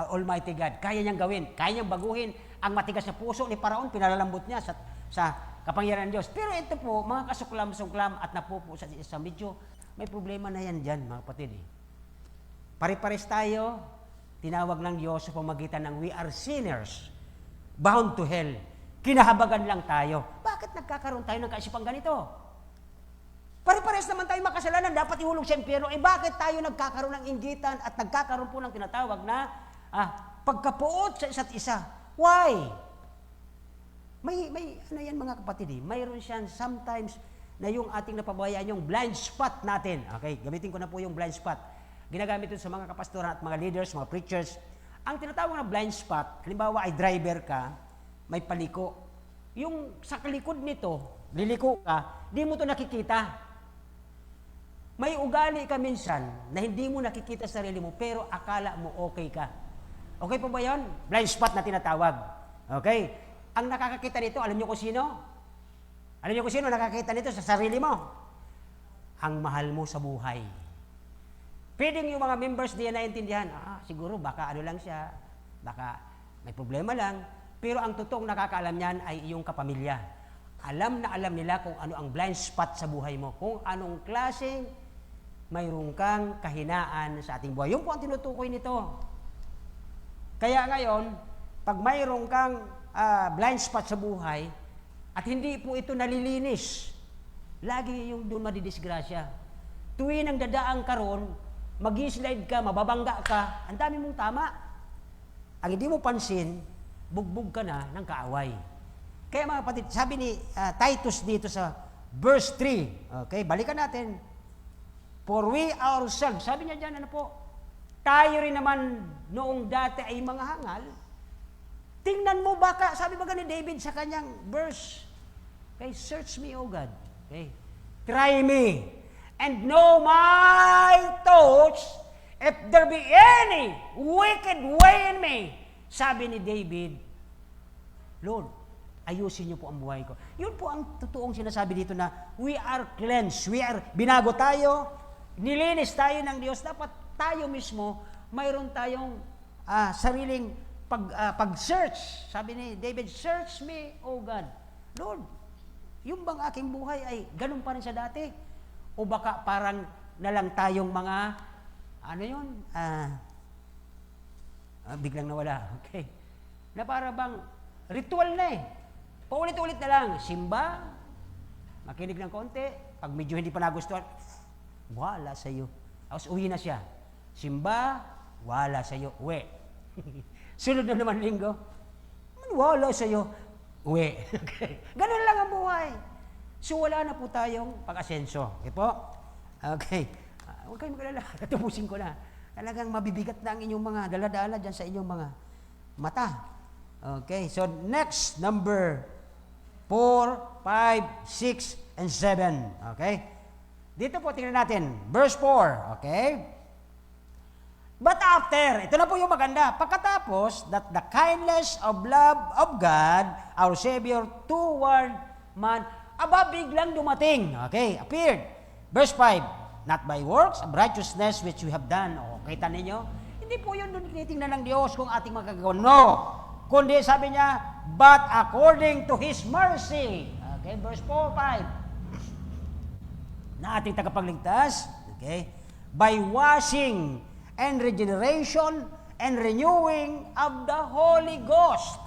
Almighty God. Kaya niyang gawin. Kaya niyang baguhin. Ang matigas na puso ni Paraon, pinalalambot niya sa kapangyarihan ng Diyos. Pero ito po, mga kasuklam-suklam at napupo sa medyo, may problema na yan dyan, mga kapatid. Pare-pares tayo, tinawag ng Diyos sa pamagitan ng we are sinners, bound to hell. Kinahabagan lang tayo. Bakit nagkakaroon tayo ng kaisipang ganito? Pare-pares naman tayo makasalanan, dapat ihulog sa impyerno. Eh bakit tayo nagkakaroon ng inggitan at nagkakaroon po ng tinatawag na pagkapuot sa isa't isa? Why? May ano yan mga kapatid mayroon siyang sometimes na yung ating napabayaan, yung blind spot natin. Okay, gamitin ko na po yung blind spot. Ginagamit ito sa mga kapastoran at mga leaders, mga preachers. Ang tinatawag na blind spot, halimbawa ay driver ka, may paliko. Yung sa likod nito, liliko ka, di mo to nakikita. May ugali ka minsan na hindi mo nakikita sa sarili mo, pero akala mo okay ka. Okay po ba yun? Blind spot na tinatawag. Okay? Ang nakakakita nito, alam niyo kung sino? Alam niyo kung sino nakakita nito sa sarili mo? Ang mahal mo sa buhay. Pwedeng yung mga members diyan naiintindihan, siguro baka ano lang siya, baka may problema lang, pero ang totoong nakakaalam niyan ay iyong kapamilya. Alam na alam nila kung ano ang blind spot sa buhay mo, kung anong klaseng mayroong kang kahinaan sa ating buhay. Yun po ang tinutukoy nito. Kaya ngayon, pag mayroong kang blind spot sa buhay, at hindi po ito nalilinis, lagi yung doon madidisgrasya. Tuwing ang dadaang karon, mag-slide ka, mababangga ka, ang dami mong tama. Ang hindi mo pansin, bugbog ka na ng kaaway. Kaya mga kapatid, sabi ni Titus dito sa verse 3, okay, balikan natin. For we ourselves, sabi niya dyan, ano po, tayo rin naman noong dati ay mga hangal. Tingnan mo baka, sabi ba ni David sa kanyang verse, okay, search me, O God. Okay, try me and know my thoughts, if there be any wicked way in me. Sabi ni David, Lord, ayusin niyo po ang buhay ko. Yun po ang totoong sinasabi dito na we are cleansed, binago tayo, nilinis tayo ng Diyos. Dapat tayo mismo, mayroon tayong sariling pag-search. Sabi ni David, search me, O God. Lord, yung bang aking buhay ay ganun pa rin sa dati? O baka parang na lang tayong mga, ano yun? Biglang nawala. Okay. Na para bang ritual na paulit-ulit na lang. Simba, makinig ng konti. Pag medyo hindi pa nagustuhan, wala sa'yo. Tapos uwi na siya. Simba, wala sa'yo. Uwi. Sunod na naman linggo, wala sa'yo. Uwi. Okay. Ganun lang ang buhay. So wala na po tayong pag-asenso. Okay po? Okay. Huwag kayong mag-alala. Tatubusin ko na. Talagang mabibigat na ang inyong mga daladala dyan sa inyong mga mata. Okay. So next, number 4, 5, 6, and 7. Okay. Dito po, tingnan natin. Verse 4, okay? But after, ito na po yung maganda, pagkatapos that the kindness of love of God, our Savior, toward man, biglang dumating. Okay, appeared. Verse 5, not by works of righteousness which we have done. O, kita ninyo? Hindi po yun doon tinitingnan ng Diyos kung ating magagawa. No. Kundi sabi niya, but according to His mercy. Okay, verse 4, 5. Na ating tagapagligtas, okay, by washing and regeneration and renewing of the Holy Ghost.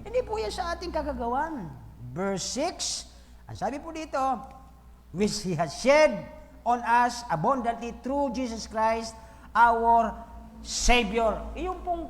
Hindi po yan sa ating kagagawan. Verse 6, ang sabi po dito, which He has shed on us abundantly through Jesus Christ, our Savior. Yung pong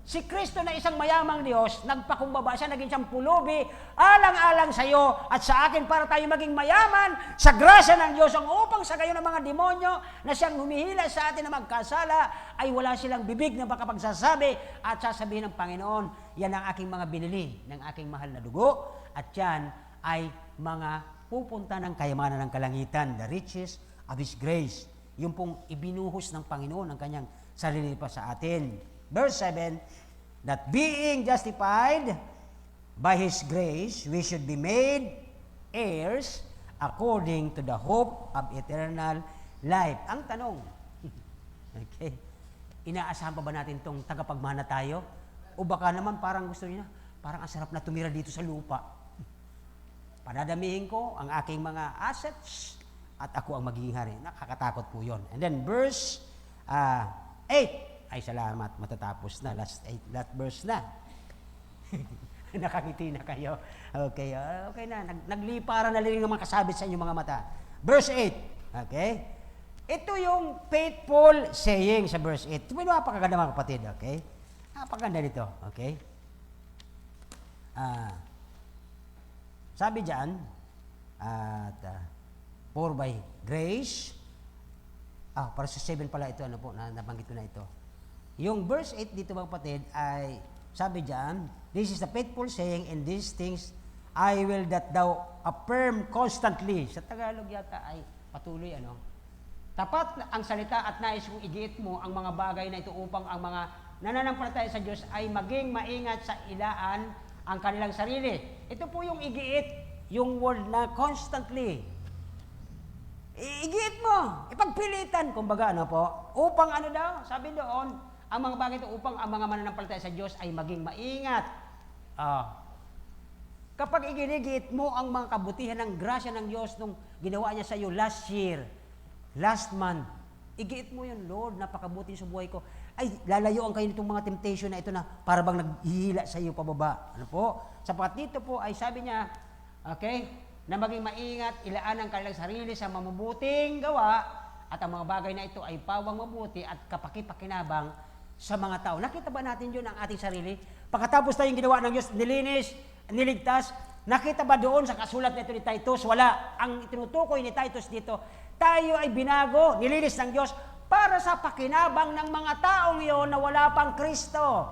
si Kristo na isang mayamang Diyos, nagpakumbaba siya, naging siyang pulubi, alang-alang sa iyo at sa akin para tayo maging mayaman sa grasya ng Diyos, ang upang sa gayon ng mga demonyo na siyang humihila sa atin na magkasala, ay wala silang bibig na makapagsasabi at sasabihin ng Panginoon, yan ang aking mga binili ng aking mahal na dugo, at yan ay mga pupunta ng kayamanan ng kalangitan, the riches of His grace. Yung pong ibinuhos ng Panginoon ang kanyang sarili pa sa atin. Verse 7, that being justified by His grace, we should be made heirs according to the hope of eternal life. Ang tanong, okay, inaasahan pa ba natin itong tagapagmana tayo? O baka naman parang gusto niya, parang ang sarap na tumira dito sa lupa. Padadamihin ko ang aking mga assets at ako ang magiging hari. Nakakatakot po yun. And then verse 8, ay salamat, matatapos na. Last verse na. Nakangiti na kayo. Okay, okay na. Nagliparan na rin naman kasabit sa inyong mga mata. Verse 8. Okay? Ito yung faithful saying sa verse 8. Ito yung napakaganda mga kapatid. Okay? Napakaganda nito. Okay? Sabi dyan, at for by grace, para sa 7 pala ito, ano po, nabanggit ko na ito. Yung verse 8 dito mga kapatid ay sabi diyan, this is the faithful saying, in these things I will that thou affirm constantly. Sa Tagalog yata ay patuloy, ano? Tapat ang salita at nais kong igiit mo ang mga bagay na ito upang ang mga nananampalataya sa Diyos ay maging maingat sa ilaan ang kanilang sarili. Ito po yung igiit, yung word na constantly. Igiit mo, ipagpilitan, kumbaga, ano po, upang ano daw, sabi doon, ang mga bagay ito upang ang mga mananampalataya sa Diyos ay maging maingat. Kapag iginigit mo ang mga kabutihan ng grasya ng Diyos nung ginawa niya sa iyo last year, last month, igiit mo yun, Lord, napakabuti sa buhay ko. Ay, lalayo ang kayo nitong mga temptation na ito na para bang naghihila sa iyo pababa. Ano po? Sapagat dito po ay sabi niya, okay, na maging maingat, ilaan ang kanilang sarili sa mabubuting gawa at ang mga bagay na ito ay pawang mabuti at kapakipakinabang sa mga tao. Nakita ba natin yun ang ating sarili? Pagkatapos tayong ginawa ng Diyos, nilinis, niligtas, nakita ba doon sa kasulat nito ni Titus? Wala. Ang tinutukoy ni Titus dito, tayo ay binago, nilinis ng Diyos para sa pakinabang ng mga taong iyon na wala pang Kristo.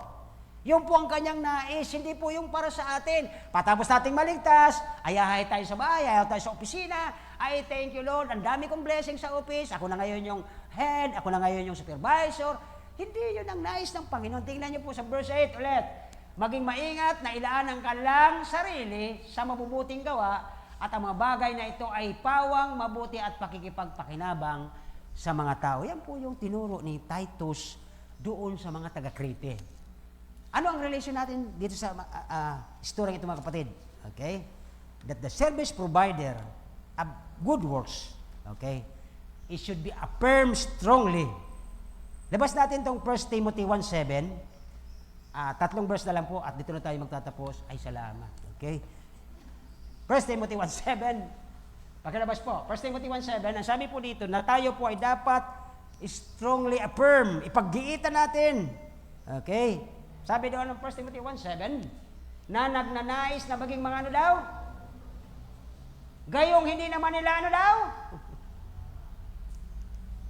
Yung po ang kanyang nais, hindi po yung para sa atin. Patapos nating maligtas, ayahay tayo sa bahay, ayahay tayo sa opisina, ay thank you Lord, ang dami kong blessing sa office, ako na ngayon yung head, ako na ngayon yung supervisor. Hindi yun ang nais ng Panginoon. Tingnan niyo po sa verse 8 ulit. Maging maingat na ilaan ang kanilang sarili sa mabubuting gawa at ang mga bagay na ito ay pawang mabuti at pakikipagpakinabang sa mga tao. Yan po yung tinuro ni Titus doon sa mga taga-Crete. Ano ang relation natin dito sa story ito mga kapatid? Okay? That the service provider of good works, okay, it should be affirmed strongly. Labas natin itong 1 Timothy 1:7. 3 verse na lang po at dito na tayo magtatapos. Ay, salamat. Okay? 1 Timothy 1:7. Pagkalabas po, 1 Timothy 1:7, ang sabi po dito na tayo po ay dapat strongly affirm, ipaggiitan natin. Okay? Sabi doon ng 1 Timothy 1:7, na nagnanais na maging mga ano daw? Gayong hindi naman nila ano daw?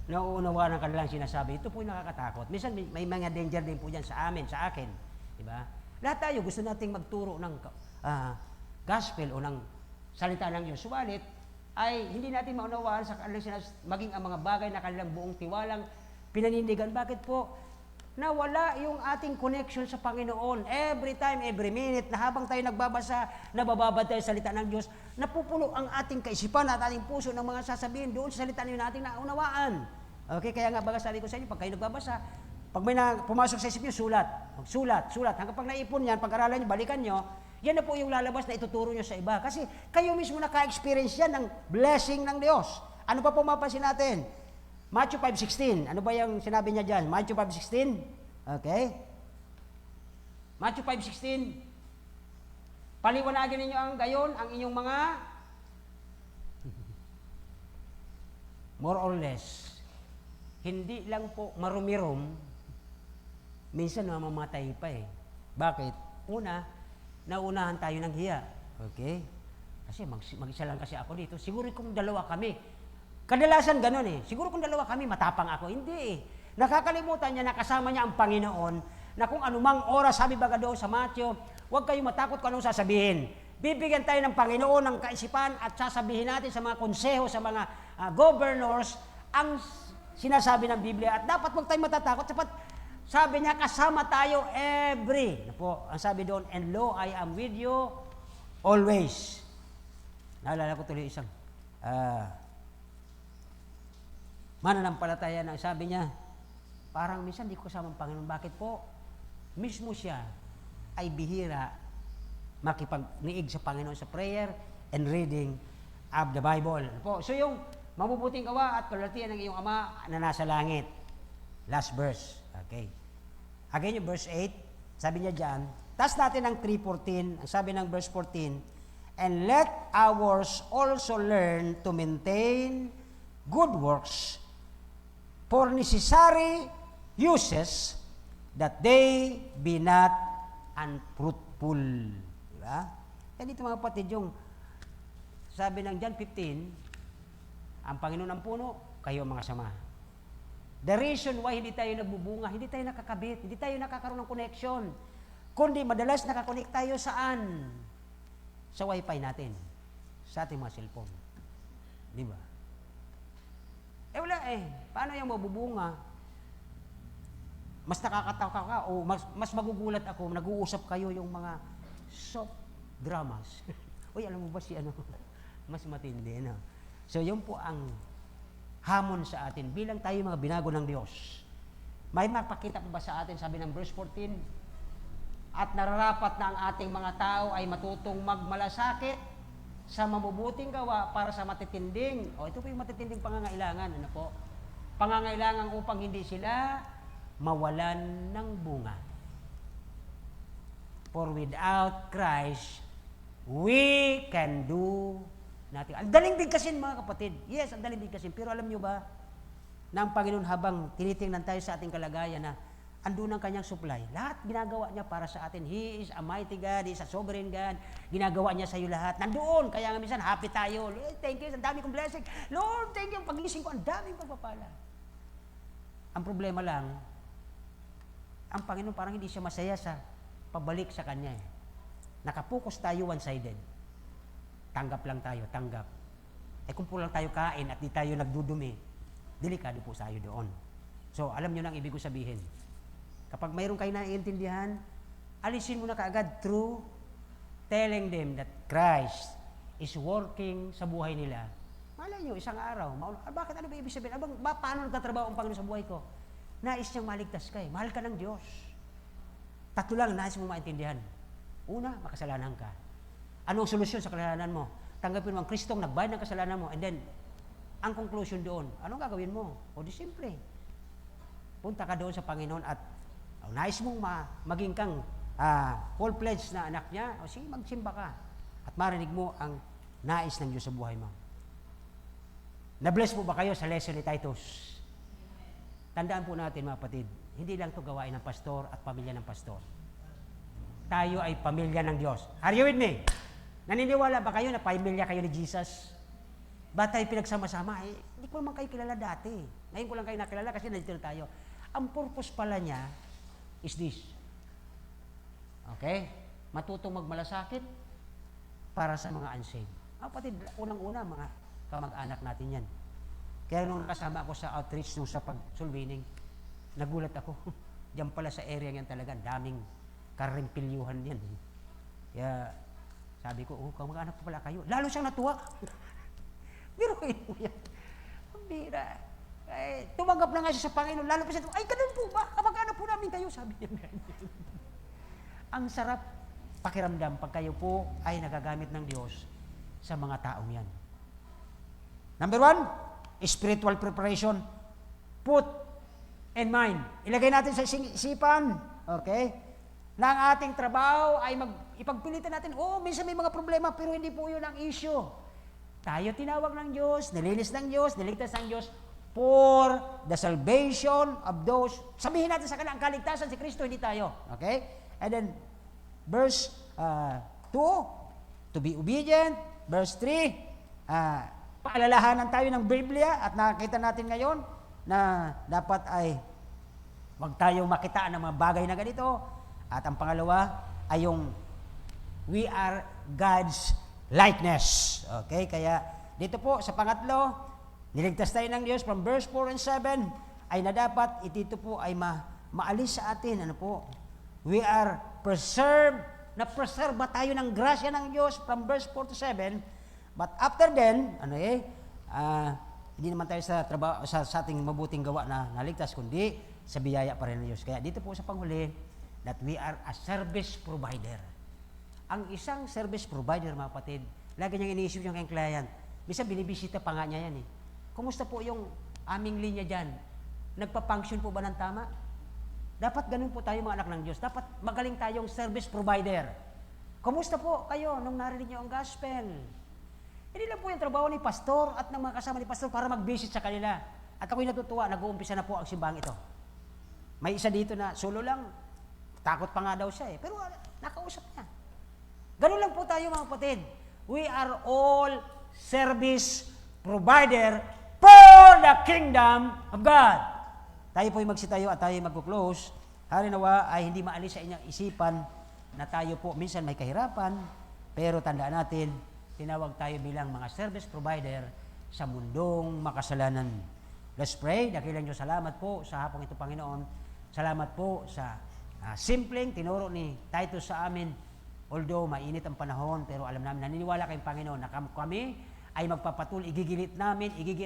Nauunawa ng kanilang sinasabi. Ito po yung nakakatakot. Minsan may mga danger din po dyan sa amin, sa akin. Diba? Lahat tayo gusto nating magturo ng gospel o ng salita ng Diyos. Subalit, ay hindi natin maunawaan sa kanilang maging ang mga bagay na kanilang buong tiwalang pinanindigan. Bakit po? Nawala yung ating connection sa Panginoon. Every time, every minute, na habang tayo nagbabasa, nabababad tayo sa salita ng Diyos, napupulo ang ating kaisipan at ating puso ng mga sasabihin doon sa salita natin na naunawaan. Okay, kaya nga baga sabi ko sa inyo, pag kayo nagbabasa, pag may pumasok sa isip nyo, sulat. Sulat. Hanggang pag naipon yan, pag-aralan nyo, balikan nyo, yan na po yung lalabas na ituturo nyo sa iba. Kasi kayo mismo naka-experience yan ng blessing ng Diyos. Ano pa po mapansin natin? Matthew 5:16. Ano ba yung sinabi niya dyan? Matthew 5:16. Okay? Matthew 5:16. Paliwanagin ninyo ang gayon, ang inyong mga more or less. Hindi lang po marumirom, minsan mamamatay pa eh. Bakit? Una, naunahan tayo ng hiya. Okay? Kasi mag-isa lang kasi ako dito. Siguro kung dalawa kami, kadalasan ganun eh. Siguro kung dalawa kami, matapang ako. Hindi eh. Nakakalimutan niya na kasama niya ang Panginoon na kung anumang oras, sabi baga doon sa Matthew, huwag kayong matakot kung anong sasabihin. Bibigyan tayo ng Panginoon ng kaisipan at sasabihin natin sa mga konseho, sa mga governors, ang sinasabi ng Biblia. At dapat huwag tayong matatakot. Sabi niya, kasama tayo every. Ang sabi doon, and lo, I am with you always. Naalala ko tuloy isang mananampalataya na sabi niya, parang minsan di ko kasama ang Panginoon. Bakit po? Mismo siya ay bihira makipagniig sa Panginoon sa prayer and reading of the Bible. So yung mabubuting gawa at kalulatian ng iyong Ama na nasa langit. Last verse. Okay. Again yung verse 8, sabi niya dyan, taas natin ang 3:14, ang sabi ng verse 14, and let ours also learn to maintain good works for necessary uses, that they be not unfruitful. Diba? Kaya dito mga kapatid, yung sabi ng John 15, ang Panginoon ang puno, kayo mga sama. The reason why hindi tayo nagbubunga, hindi tayo nakakabit, hindi tayo nakakaroon ng connection, kundi madalas nakakonect tayo saan? Sa wifi natin, sa ating mga cellphone. Di ba? Wala eh. Paano yung mabubunga? Mas nakakatawa ka o mas magugulat ako, nag-uusap kayo yung mga soft dramas. Uy, alam mo ba si ano? Mas matindi, no? So, yun po ang hamon sa atin bilang tayo mga binago ng Diyos. May mapakita pa ba sa atin, sabi ng verse 14, at nararapat na ang ating mga tao ay matutong magmalasakit sa mabubuting gawa para sa matitinding. Ito po yung matitinding pangangailangan. Ano po? Pangangailangan upang hindi sila mawalan ng bunga. For without Christ, we can do nothing. Ang daling bigkasin mga kapatid. Yes, ang daling bigkasin. Pero alam nyo ba, na ang Panginoon habang tinitingnan tayo sa ating kalagayan na andun ang kanyang supply. Lahat ginagawa niya para sa atin. He is a mighty God, He is a sovereign God. Ginagawa niya sa iyo lahat. Nandoon. Kaya nga minsan, happy tayo. Lord, thank you. Ang dami kong blessing. Lord, thank you. Pagising ko, ang daming pagpapala. Ang problema lang, ang Panginoon parang hindi siya masaya sa pabalik sa Kanya. Nakapokus tayo one-sided. Tanggap lang tayo, tanggap. Kung pulang tayo kain at di tayo nagdudumi, delikado po tayo doon. So, alam nyo na ang ibig ko sabihin. Kapag mayroon kayo naiintindihan, alisin mo na kaagad through telling them that Christ is working sa buhay nila. Malay nyo, isang araw, bakit ano ba ibig sabihin? Paano nagtatrabaho ang Panginoon sa buhay ko? Nais niyang maligtas ka eh. Mahal ka ng Diyos. Tatlo lang, nais mo maintindihan. Una, makasalanan ka. Anong solusyon sa kasalanan mo? Tanggapin mo ang Kristong nagbayad ng kasalanan mo, and then, ang conclusion doon, anong gagawin mo? O di simple. Punta ka doon sa Panginoon at nais mong maging kang full-fledged na anak niya, o sige, magsimba ka. At marinig mo ang nais ng Diyos sa buhay mo. Na-bless mo ba kayo sa lesson ni Titus? Tandaan po natin mga kapatid, hindi lang ito gawain ng pastor at pamilya ng pastor. Tayo ay pamilya ng Diyos. Are you with me? Naniniwala ba kayo na pamilya kayo ni Jesus? Ba tayo pinagsama-sama? Hindi ko naman kayo kilala dati. Ngayon ko lang kayo nakilala kasi nandito tayo. Ang purpose pala niya is this. Okay? Matutong magmalasakit para sa mga unsaved. Kapatid, unang-una mga kamag-anak natin yan. Kaya nung kasama ako sa outreach nung sa pag-sulwining, nagulat ako. Diyan pala sa area yan talaga, daming karimpilyuhan yan. Kaya sabi ko, kamag-anak pa pala kayo. Lalo siyang natuwa. Biruin mo yan. Ang bira. Tumanggap na nga siya sa Panginoon. Lalo pa siya, ay, ganun po ba? Kamag-anak po namin kayo, sabi niya. Ang sarap pakiramdam pag kayo po ay nagagamit ng Diyos sa mga taong yan. Number 1, spiritual preparation. Put in mind. Ilagay natin sa isipan, okay? Na ang ating trabaho ay ipagpilitan natin, minsan may mga problema, pero hindi po yun ang issue. Tayo tinawag ng Diyos, nilinis ng Diyos, niligtas ng Diyos for the salvation of those. Sabihin natin sa kanila, ang kaligtasan si Kristo, hindi tayo. Okay? And then, verse 2, to be obedient. Verse 3, paalalahanan tayo ng Biblia at nakita natin ngayon na dapat ay wag tayong makitaan ng mga bagay na ganito. At ang pangalawa ay yung we are God's likeness. Okay? Kaya dito po sa pangatlo, niligtas tayo ng Diyos from verse 4 and 7 ay na dapat itito po ay maalis sa atin. Ano po? We are preserved, na-preserve ba tayo ng grasya ng Diyos from verse 4 to 7. But after then, hindi naman tayo sa trabaho sa ating mabuting gawa na naligtas, kundi sa biyaya pa rin ng Diyos. Kaya dito po sa panghuli, that we are a service provider. Ang isang service provider, mga kapatid, lagi niyang iniisip yung kanyang client. Bisa binibisita pa nga niya yan eh. Kumusta po yung aming linya dyan? Nagpa-function po ba ng tama? Dapat ganun po tayo mga anak ng Diyos. Dapat magaling tayong service provider. Kumusta po kayo nung narinig niyo ang gospel? Hindi lang po yung trabaho ni pastor at ng mga kasama ni pastor para mag-visit sa kanila. At ako'y natutuwa, nag-uumpisa na po ang simbang ito. May isa dito na solo lang, takot pa nga daw siya eh. Pero nakausap niya. Ganun lang po tayo mga kapatid. We are all service provider for the kingdom of God. Tayo po'y magsitayo at tayo mag-close. Harinawa ay hindi maalis sa inyong isipan na tayo po minsan may kahirapan, pero tandaan natin, tinawag tayo bilang mga service provider sa mundong makasalanan. Let's pray. Dakilang Diyos, salamat po sa hapong ito, Panginoon. Salamat po sa simpleng tinuro ni Titus sa amin. Although mainit ang panahon, pero alam namin, naniniwala kayong Panginoon na kami ay magpapatuloy, igigit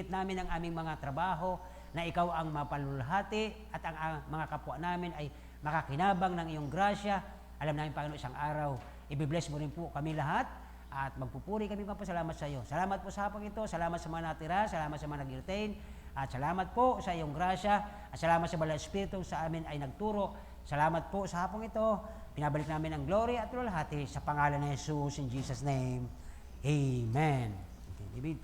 namin ang aming mga trabaho, na ikaw ang mapalulhati at ang mga kapwa namin ay makakinabang ng iyong grasya. Alam namin, Panginoon, isang araw, ibibless mo rin po kami lahat at magpupuri kami papasalamat sa iyo. Salamat po sa hapong ito, salamat sa mga natira, salamat sa mga nag-retain, at salamat po sa iyong grasya, at salamat sa Banal na Espiritu sa amin ay nagturo. Salamat po sa hapong ito, pinabalik namin ang glory at lulhati sa pangalan ni Jesus, in Jesus' name. Amen. Okay, David.